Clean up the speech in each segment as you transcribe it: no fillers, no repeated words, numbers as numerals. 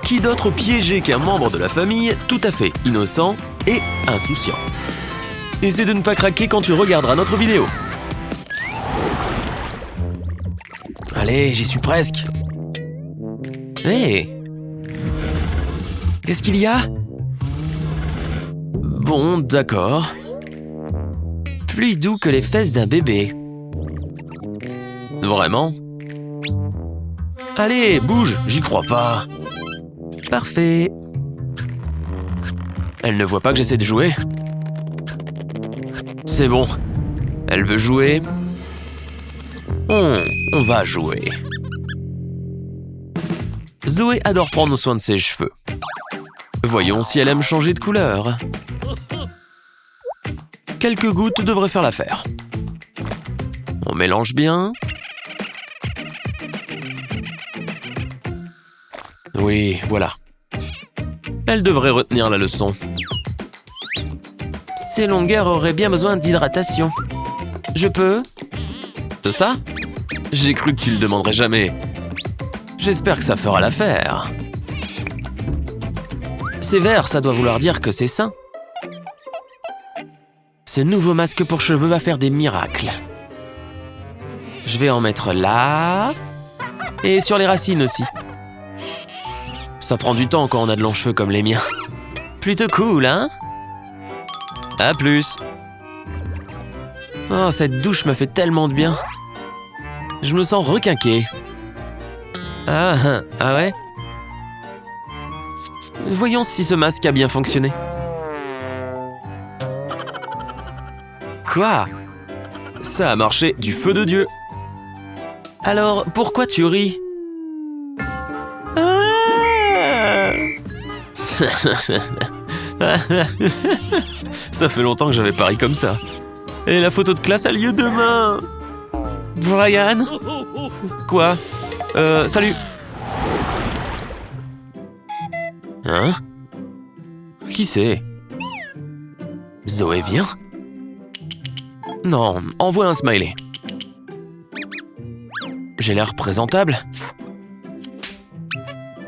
Qui d'autre piégé qu'un membre de la famille tout à fait innocent et insouciant? Essaie de ne pas craquer quand tu regarderas notre vidéo. Allez, j'y suis presque. Hé! Qu'est-ce qu'il y a? Bon, d'accord. Plus doux que les fesses d'un bébé. Vraiment? Allez, bouge, j'y crois pas. Parfait. Elle ne voit pas que j'essaie de jouer? C'est bon. Elle veut jouer? On va jouer. Zoé adore prendre soin de ses cheveux. Voyons si elle aime changer de couleur. Quelques gouttes devraient faire l'affaire. On mélange bien. Oui, voilà. Elle devrait retenir la leçon. Ces longueurs auraient bien besoin d'hydratation. Je peux? De ça? J'ai cru que tu le demanderais jamais. J'espère que ça fera l'affaire. C'est vert, ça doit vouloir dire que c'est sain. Ce nouveau masque pour cheveux va faire des miracles. Je vais en mettre là. Et sur les racines aussi. Ça prend du temps quand on a de longs cheveux comme les miens. Plutôt cool, hein? À plus. Oh, cette douche me fait tellement de bien. Je me sens requinqué. Ah ouais? Voyons si ce masque a bien fonctionné. Quoi? Ça a marché du feu de Dieu. Alors, pourquoi tu ris? Ça fait longtemps que j'avais pas ri comme ça. Et la photo de classe a lieu demain. Brian? Quoi? Salut. Hein? Qui c'est? Zoé vient? Non, envoie un smiley. J'ai l'air présentable?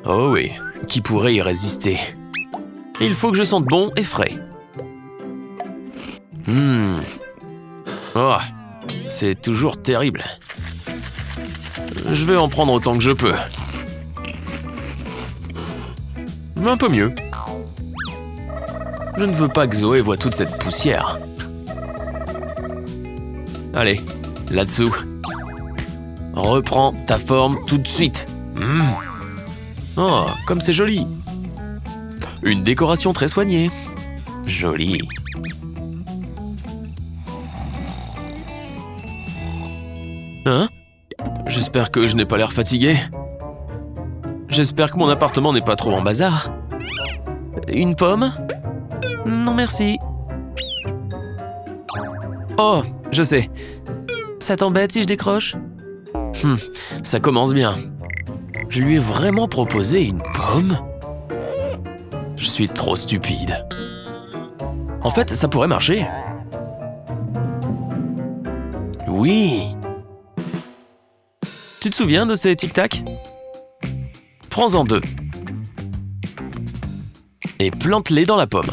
Oh oui, qui pourrait y résister? Il faut que je sente bon et frais. Oh, c'est toujours terrible. Je vais en prendre autant que je peux. Un peu mieux. Je ne veux pas que Zoé voie toute cette poussière. Allez, là-dessous. Reprends ta forme tout de suite. Oh, comme c'est joli. Une décoration très soignée. Joli. Hein? J'espère que je n'ai pas l'air fatigué. J'espère que mon appartement n'est pas trop en bazar. Une pomme? Non merci. Oh, je sais. Ça t'embête si je décroche? Ça commence bien. Je lui ai vraiment proposé une pomme? Je suis trop stupide. En fait, ça pourrait marcher. Oui. Tu te souviens de ces tic-tac? Prends-en 2. Et plante-les dans la pomme.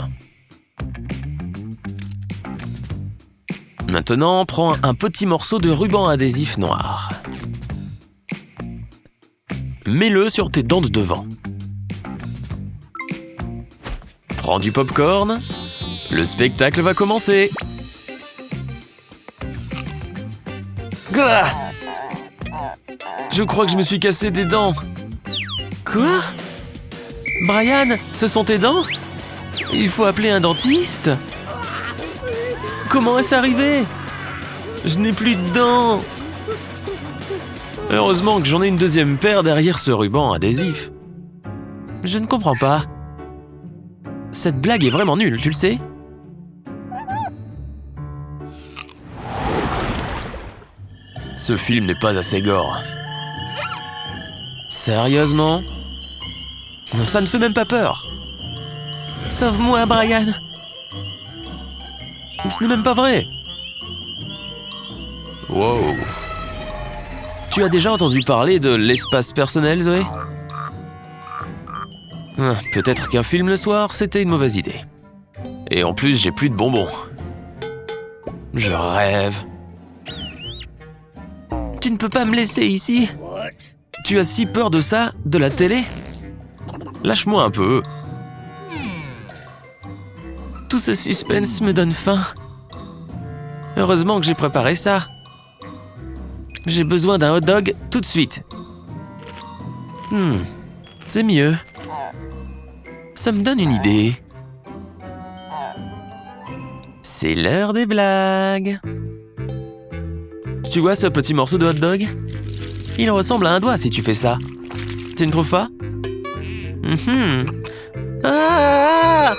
Maintenant, prends un petit morceau de ruban adhésif noir. Mets-le sur tes dents de devant. Prends du popcorn. Le spectacle va commencer. Gah! Je crois que je me suis cassé des dents. Quoi? Brian, ce sont tes dents? Il faut appeler un dentiste? Comment est-ce arrivé? Je n'ai plus de dents. Heureusement que j'en ai une deuxième paire derrière ce ruban adhésif. Je ne comprends pas. Cette blague est vraiment nulle, tu le sais? Ce film n'est pas assez gore. Sérieusement? Ça ne fait même pas peur. Sauve-moi, Brian. Ce n'est même pas vrai. Wow. Tu as déjà entendu parler de l'espace personnel, Zoé? Peut-être qu'un film le soir, c'était une mauvaise idée. Et en plus, j'ai plus de bonbons. Je rêve. Tu ne peux pas me laisser ici? Tu as si peur de ça, de la télé? Lâche-moi un peu. Tout ce suspense me donne faim. Heureusement que j'ai préparé ça. J'ai besoin d'un hot dog tout de suite. C'est mieux. Ça me donne une idée. C'est l'heure des blagues. Tu vois ce petit morceau de hot dog? Il ressemble à un doigt si tu fais ça. Tu ne trouves pas? Ah!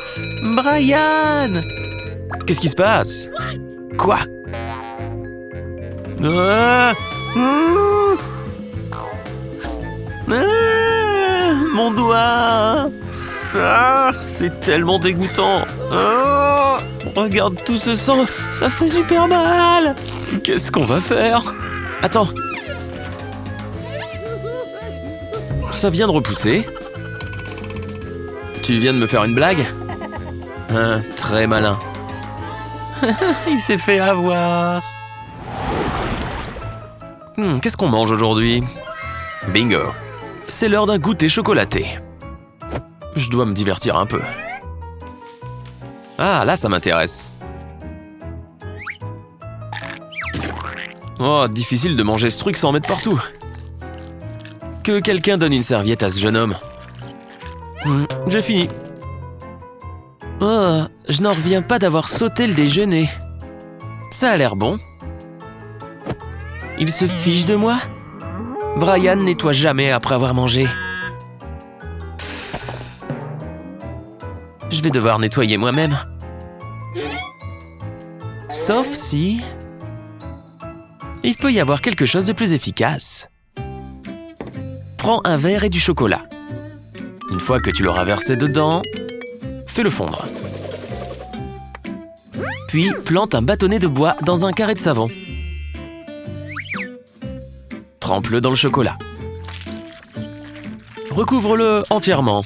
Brian! Qu'est-ce qui se passe? Quoi? Ah! Mon doigt! Ça, c'est tellement dégoûtant! Ah! Regarde tout ce sang, ça fait super mal! Qu'est-ce qu'on va faire? Attends! Ça vient de repousser. Tu viens de me faire une blague? Très malin. Il s'est fait avoir. Qu'est-ce qu'on mange aujourd'hui? Bingo. C'est l'heure d'un goûter chocolaté. Je dois me divertir un peu. Ah, là, ça m'intéresse. Oh, difficile de manger ce truc sans en mettre partout. Que quelqu'un donne une serviette à ce jeune homme. J'ai fini. Oh, je n'en reviens pas d'avoir sauté le déjeuner. Ça a l'air bon. Il se fiche de moi? Brian nettoie jamais après avoir mangé. Je vais devoir nettoyer moi-même. Sauf si... il peut y avoir quelque chose de plus efficace. Prends un verre et du chocolat. Une fois que tu l'auras versé dedans, fais-le fondre. Puis, plante un bâtonnet de bois dans un carré de savon. Trempe-le dans le chocolat. Recouvre-le entièrement.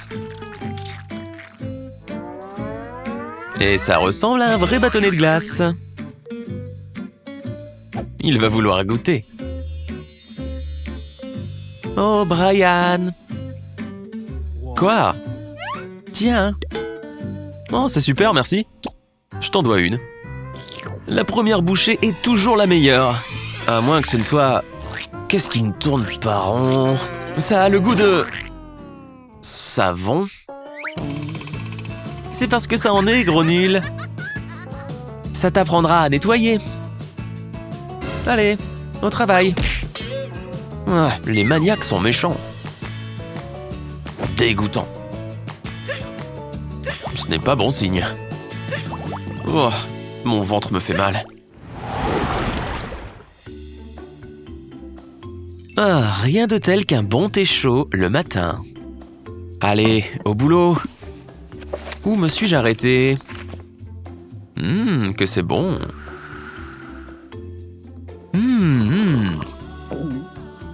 Et ça ressemble à un vrai bâtonnet de glace. Il va vouloir goûter. Oh, Brian! Quoi? Tiens! Oh, c'est super, merci. Je t'en dois une. La première bouchée est toujours la meilleure. À moins que ce ne soit... Qu'est-ce qui ne tourne pas rond? Ça a le goût de... savon? C'est parce que ça en est, gros nul. Ça t'apprendra à nettoyer. Allez, au travail. Ah, les maniaques sont méchants. Dégoûtant. Ce n'est pas bon signe. Oh, mon ventre me fait mal. Ah, rien de tel qu'un bon thé chaud le matin. Allez, au boulot. Où me suis-je arrêté? Que c'est bon.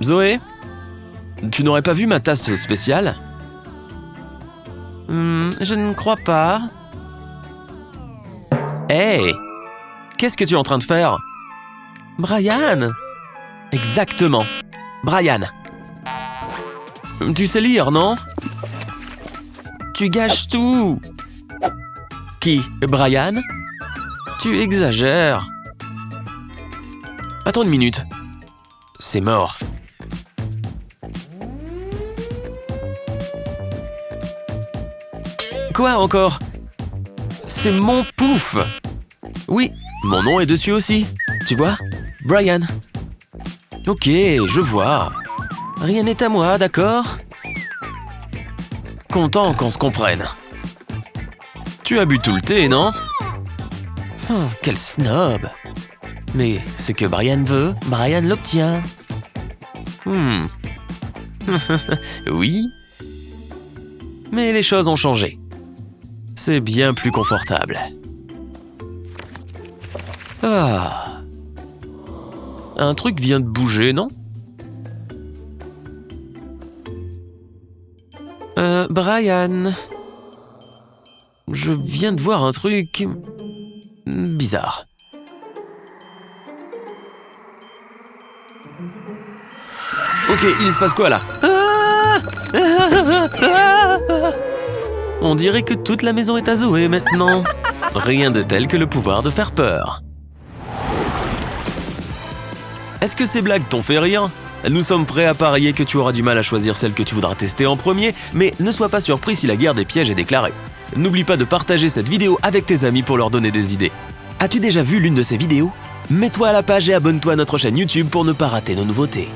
Zoé, tu n'aurais pas vu ma tasse spéciale? Je ne crois pas. Hey! Qu'est-ce que tu es en train de faire? Brian! Exactement. Brian. Tu sais lire, non? Tu gâches tout. Qui? Brian? Tu exagères. Attends une minute. C'est mort. Quoi encore? C'est mon pouf! Oui, mon nom est dessus aussi. Tu vois? Brian. Ok, je vois. Rien n'est à moi, d'accord? Content qu'on se comprenne. Tu as bu tout le thé, non? Oh, quel snob! Mais ce que Brian veut, Brian l'obtient. Oui. Mais les choses ont changé. C'est bien plus confortable. Ah. Un truc vient de bouger, non? Brian... Je viens de voir un truc... bizarre. Ok, il se passe quoi là? On dirait que toute la maison est à Zoé maintenant. Rien de tel que le pouvoir de faire peur. Est-ce que ces blagues t'ont fait rire? Nous sommes prêts à parier que tu auras du mal à choisir celle que tu voudras tester en premier, mais ne sois pas surpris si la guerre des pièges est déclarée. N'oublie pas de partager cette vidéo avec tes amis pour leur donner des idées. As-tu déjà vu l'une de ces vidéos? Mets-toi à la page et abonne-toi à notre chaîne YouTube pour ne pas rater nos nouveautés.